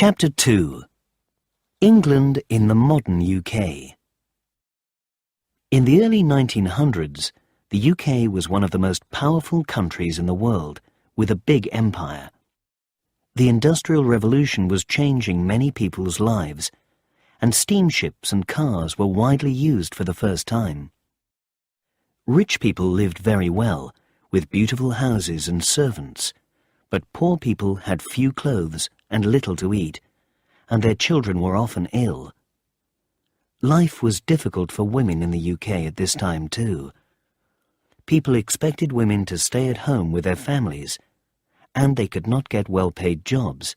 Chapter 2. England in the modern UK. In the early 1900s, the UK was one of the most powerful countries in the world, with a big empire. The Industrial Revolution was changing many people's lives, and steamships and cars were widely used for the first time. Rich people lived very well, with beautiful houses and servants, but poor people had few clothes and little to eat, and their children were often ill. Life was difficult for women in the UK at this time too. People expected women to stay at home with their families, and they could not get well-paid jobs.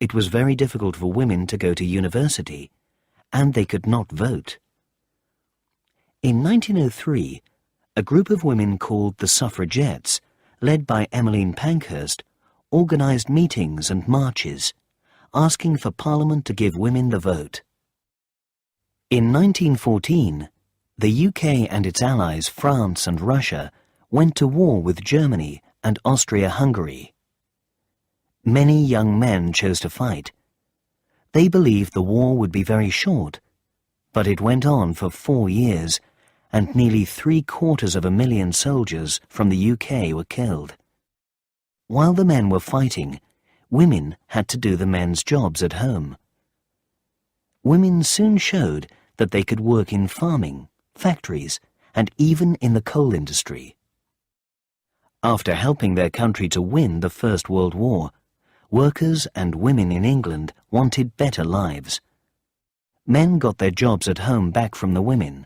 It was very difficult for women to go to university, and they could not vote. In 1903, a group of women called the Suffragettes, led by Emmeline Pankhurst, organised meetings and marches, asking for Parliament to give women the vote. In 1914, the UK and its allies France and Russia went to war with Germany and Austria-Hungary. Many young men chose to fight. They believed the war would be very short, but it went on for 4 years, and nearly 750,000 soldiers from the UK were killed. While the men were fighting, women had to do the men's jobs at home. Women soon showed that they could work in farming, factories, and even in the coal industry. After helping their country to win the First World War, workers and women in England wanted better lives. Men got their jobs at home back from the women,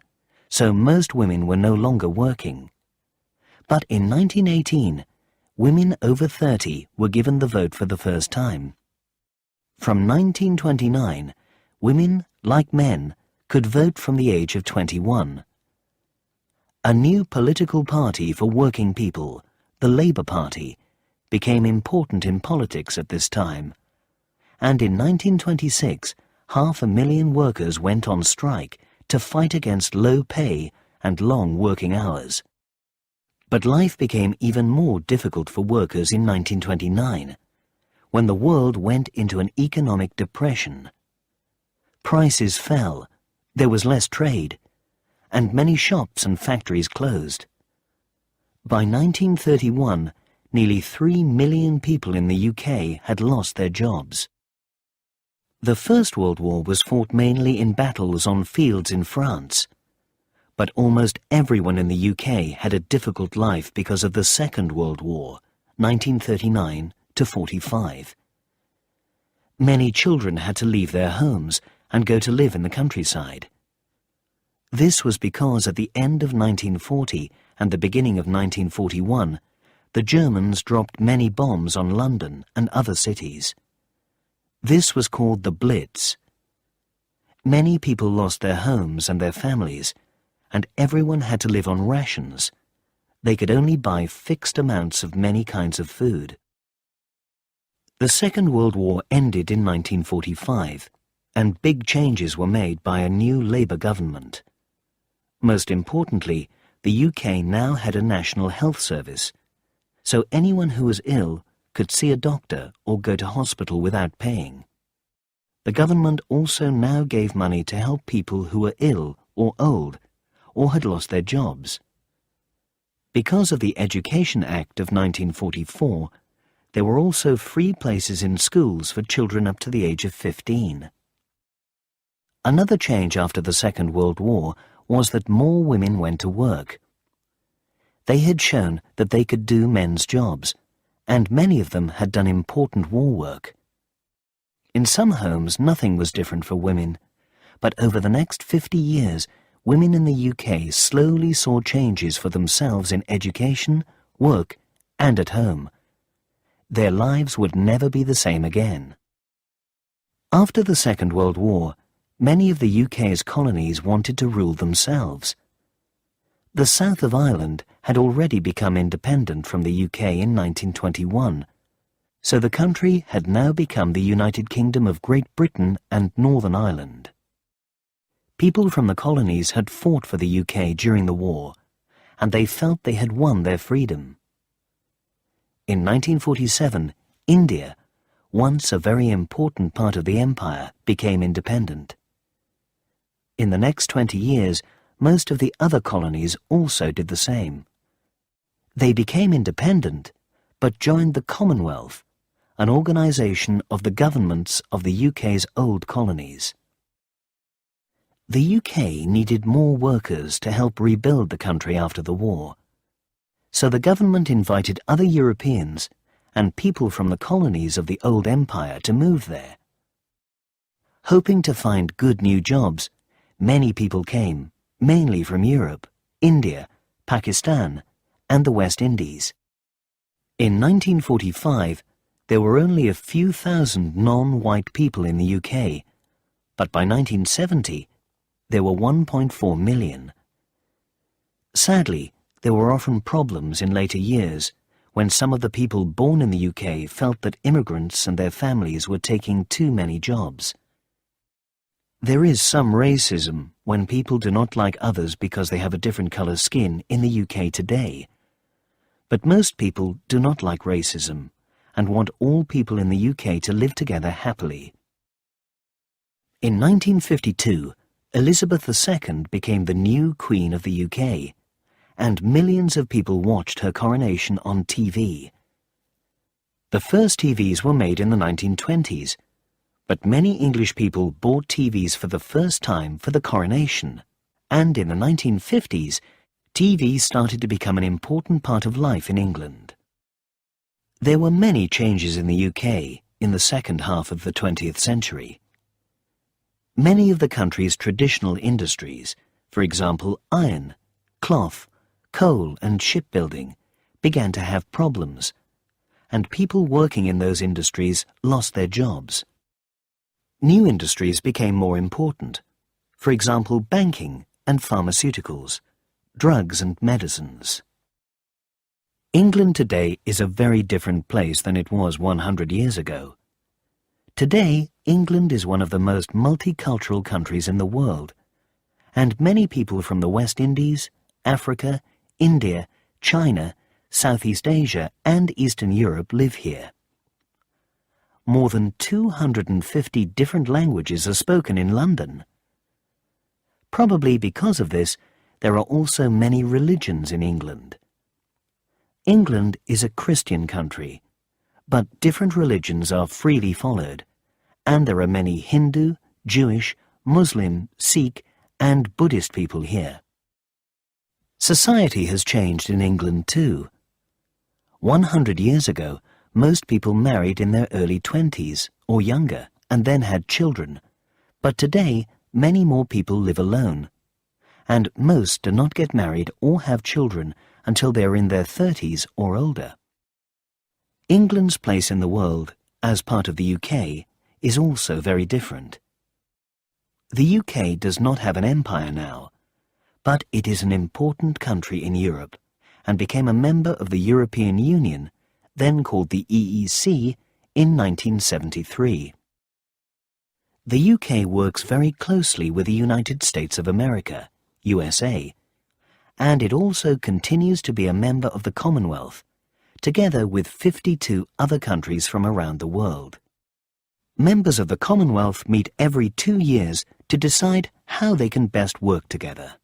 so most women were no longer working. But in 1918, women over 30 were given the vote for the first time. From 1929, women, like men, could vote from the age of 21. A new political party for working people, the Labour Party, became important in politics at this time, and in 1926, 500,000 workers went on strike to fight against low pay and long working hours. But life became even more difficult for workers in 1929, when the world went into an economic depression. Prices fell, there was less trade, and many shops and factories closed. By 1931, nearly 3 million people in the UK had lost their jobs. The First World War was fought mainly in battles on fields in France, but almost everyone in the UK had a difficult life because of the Second World War, 1939 to 45. Many children had to leave their homes and go to live in the countryside. This was because at the end of 1940 and the beginning of 1941, the Germans dropped many bombs on London and other cities. This was called the Blitz. Many people lost their homes and their families, and everyone had to live on rations. They could only buy fixed amounts of many kinds of food. The Second World War ended in 1945, and big changes were made by a new Labour government. Most importantly, the UK now had a national health service, so anyone who was ill could see a doctor or go to hospital without paying. The government also now gave money to help people who were ill or old or had lost their jobs. Because of the Education Act of 1944, there were also free places in schools for children up to the age of 15. Another change after the Second World War was that more women went to work. They had shown that they could do men's jobs, and many of them had done important war work. In some homes, nothing was different for women, but over the next 50 years, women in the UK slowly saw changes for themselves in education, work, and at home. Their lives would never be the same again. After the Second World War, many of the UK's colonies wanted to rule themselves. The south of Ireland had already become independent from the UK in 1921, so the country had now become the United Kingdom of Great Britain and Northern Ireland. People from the colonies had fought for the UK during the war, and they felt they had won their freedom. In 1947, India, once a very important part of the empire, became independent. In the next 20 years, most of the other colonies also did the same. They became independent, but joined the Commonwealth, an organisation of the governments of the UK's old colonies. The UK needed more workers to help rebuild the country after the war. So the government invited other Europeans and people from the colonies of the old empire to move there. Hoping to find good new jobs, many people came, mainly from Europe, India, Pakistan, and the West Indies. In 1945, there were only a few thousand non-white people in the UK, but by 1970, there were 1.4 million. Sadly, there were often problems in later years when some of the people born in the UK felt that immigrants and their families were taking too many jobs. There is some racism when people do not like others because they have a different colour skin in the UK today. But most people do not like racism and want all people in the UK to live together happily. In 1952, Elizabeth II became the new Queen of the UK, and millions of people watched her coronation on TV. The first TVs were made in the 1920s, but many English people bought TVs for the first time for the coronation, and in the 1950s, TV started to become an important part of life in England. There were many changes in the UK in the second half of the 20th century. Many of the country's traditional industries, for example iron, cloth, coal and shipbuilding, began to have problems, and people working in those industries lost their jobs. New industries became more important, for example banking and pharmaceuticals, drugs and medicines. England today is a very different place than it was 100 years ago. Today, England is one of the most multicultural countries in the world, and many people from the West Indies, Africa, India, China, Southeast Asia and Eastern Europe live here. More than 250 different languages are spoken in London. Probably because of this, there are also many religions in England. England is a Christian country, but different religions are freely followed, and there are many Hindu, Jewish, Muslim, Sikh, and Buddhist people here. Society has changed in England too. 100 years ago, most people married in their early 20s or younger and then had children, but today many more people live alone, and most do not get married or have children until they are in their 30s or older. England's place in the world, as part of the UK, is also very different. The UK does not have an empire now, but it is an important country in Europe and became a member of the European Union, then called the EEC, in 1973. The UK works very closely with the United States of America, USA, and it also continues to be a member of the Commonwealth, together with 52 other countries from around the world. Members of the Commonwealth meet every 2 years to decide how they can best work together.